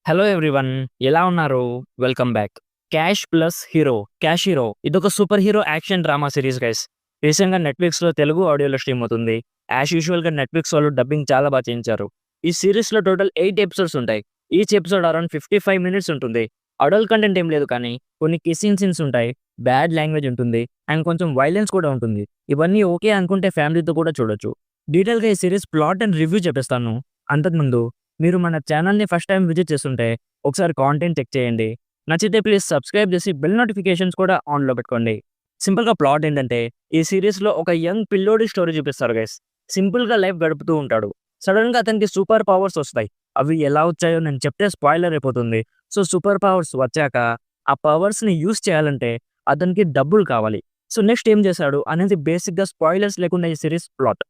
Hello everyone, ఎలా ఉన్నారు? Welcome back. Cash plus hero, cash hero ఇదొక super hero action drama series guys. రీసెంట్‌గా నెట్‌ఫ్లిక్స్‌లో తెలుగు ఆడియోలో స్ట్రీమ్ అవుతుంది. యాజ్ యూజువల్‌గా నెట్‌ఫ్లిక్స్ వాళ్ళు డబ్బింగ్ చాలా చేయించారు. ఈ సీరీస్‌లో టోటల్ 8 ఎపిసోడ్స్ ఉంటాయి. ఈచ్ ఎపిసోడ్ అరౌండ్ 55 మినిట్స్ ఉంటుంది. అడల్ట్ కంటెంట్ ఏం లేదు కానీ కొన్ని కిస్సింగ్ సీన్స్ ఉంటాయి. బ్యాడ్ లాంగ్వేజ్ ఉంటుంది. అండ్ కొంచెం వైలెన్స్ కూడా ఉంటుంది. ఇవన్నీ ఓకే అనుకుంటే ఫ్యామిలీతో కూడా చూడొచ్చు. డీటెయిల్‌గా ఈ సీరీస్ ప్లాట్ అండ్ రివ్యూ చెప్పేస్తాను. అంతకుముందు మీరు మన ఛానల్‌ని ఫస్ట్ టైమ్ విజిట్ చేస్తుంటే ఒకసారి కాంటెంట్ చెక్ చేయండి. నచ్చితే ప్లీజ్ సబ్స్క్రైబ్ చేసి బెల్ నోటిఫికేషన్స్ కూడా ఆన్‌లో పెట్టుకోండి. సింపుల్‌గా ప్లాట్ ఏంటంటే ఈ సీరీస్‌లో ఒక యంగ్ పిల్లోడి స్టోరీ చూపిస్తారు గైస్. సింపుల్‌గా లైఫ్ గడుపుతూ ఉంటాడు. సడెన్‌గా అతనికి సూపర్ పవర్స్ వస్తాయి. అవి ఎలా వచ్చాయో నేను చెప్తే స్పాయిలర్ అయిపోతుంది. సో సూపర్ పవర్స్ వచ్చాక ఆ పవర్స్‌ని యూజ్ చేయాలంటే అతనికి డబ్బులు కావాలి. సో నెక్స్ట్ ఏం చేశాడు అనేది బేసిక్‌గా స్పాయిలర్స్ లేకుండా ఈ సీరీస్ ప్లాట్.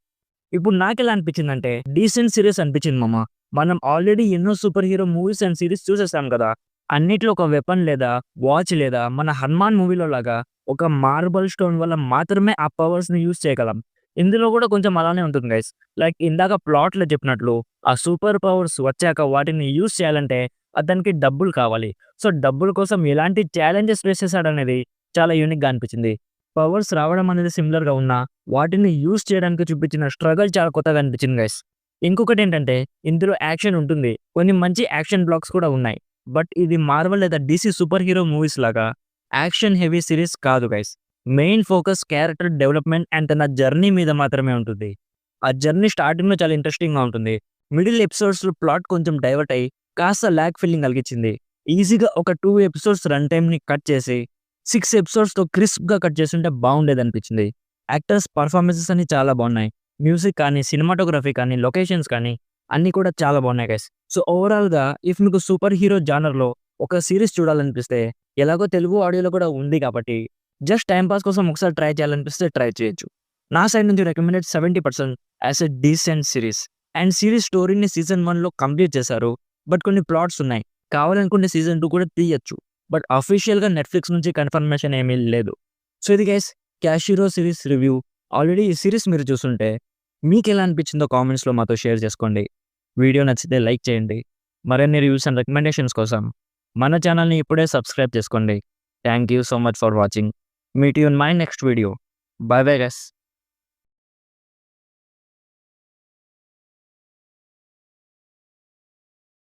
ఇప్పుడు నాకెలా అనిపించిందంటే డీసెంట్ సీరీస్ అనిపించింది మామ. మనం ఆల్రెడీ ఎన్నో super hero movies and series చూసేసాం కదా! అన్నిట్లో ఒక వెపన్ లేదా వాచ్ లేదా మన 'హనుమాన్' మూవీలో లాగా ఒక మార్బల్ స్టోన్ వల్ల మాత్రమే ఆ పవర్స్‌ని యూజ్ చేయగలం. ఇందులో కూడా కొంచెం అలానే ఉంటుంది గైస్. లైక్ ఇందాక ప్లాట్‌లో చెప్పినట్లు ఆ సూపర్ పవర్స్ వచ్చాక వాటిని యూజ్ చేయాలంటే అతనికి డబ్బులు కావాలి. సో డబ్బుల కోసం ఎలాంటి ఛాలెంజెస్ ఫేస్ చేశాడనేది చాలా యూనిక్‌గా అనిపించింది. పవర్స్ రావడం అనేది సిమిలర్‌గా ఉన్నా వాటిని యూజ్ చేయడానికి చూపించిన స్ట్రగల్ చాలా కొత్తగా అనిపించింది గైస్. ఇంకొకటేంటంటే ఇందులో యాక్షన్ ఉంటుంది. కొన్ని మంచి యాక్షన్ బ్లాక్స్ కూడా ఉన్నాయి. బట్ ఇది మార్వెల్ లేదా డీసీ సూపర్ హీరో మూవీస్ లాగా యాక్షన్ హెవీ సీరీస్ కాదు guys. Main focus character development and తన జర్నీ మీద మాత్రమే ఉంటుంది. ఆ జర్నీ స్టార్టింగ్‌లో చాలా ఇంట్రెస్టింగ్‌గా ఉంటుంది. మిడిల్ ఎపిసోడ్స్‌లో ప్లాట్ కొంచెం డైవర్ట్ అయ్యి కాస్త ల్యాగ్ ఫీలింగ్ కలిగించింది. ఈజీగా ఒక 2 ఎపిసోడ్స్ రన్ టైమ్‌ని కట్ చేసి 6 ఎపిసోడ్స్‌తో క్రిస్ప్‌గా కట్ చేసుంటే బాగుండేదనిపించింది. యాక్టర్స్ పర్ఫార్మెన్సెస్ అన్ని చాలా బాగున్నాయి. మ్యూజిక్ కానీ, సినిమాటోగ్రఫీ కానీ, లొకేషన్స్ కానీ అన్నీ కూడా చాలా బాగున్నాయి గైస్. సో ఓవరాల్‌గా ఇఫ్ మీకు సూపర్ హీరో జానర్‌లో ఒక సీరీస్ చూడాలనిపిస్తే ఎలాగో తెలుగు ఆడియోలో కూడా ఉంది కాబట్టి జస్ట్ టైమ్ పాస్ కోసం ఒకసారి ట్రై చేయాలనిపిస్తే ట్రై చేయొచ్చు. నా సైడ్ నుంచి recommended 70% as a decent series. And series స్టోరీని సీజన్ 1లో కంప్లీట్ చేశారు. బట్ కొన్ని ప్లాట్స్ ఉన్నాయి. కావాలనుకుంటే సీజన్ 2 కూడా తీయొచ్చు. బట్ అఫీషియల్‌గా నెట్‌ఫ్లిక్స్ నుంచి కన్ఫర్మేషన్ ఏమీ లేదు. సో ఇది guys 'cash hero' series review. Already ఈ సీరీస్ మీరు చూసుంటే మీకెలా అనిపించిందో కామెంట్స్‌లో మాతో షేర్ చేసుకోండి. వీడియో నచ్చితే లైక్ చేయండి. మరిన్ని రివ్యూస్ అండ్ రికమెండేషన్స్ కోసం మన ఛానల్‌ని ఇప్పుడే సబ్స్క్రైబ్ చేసుకోండి. Thank you so much for watching. Meet you in my next video. By bye guys.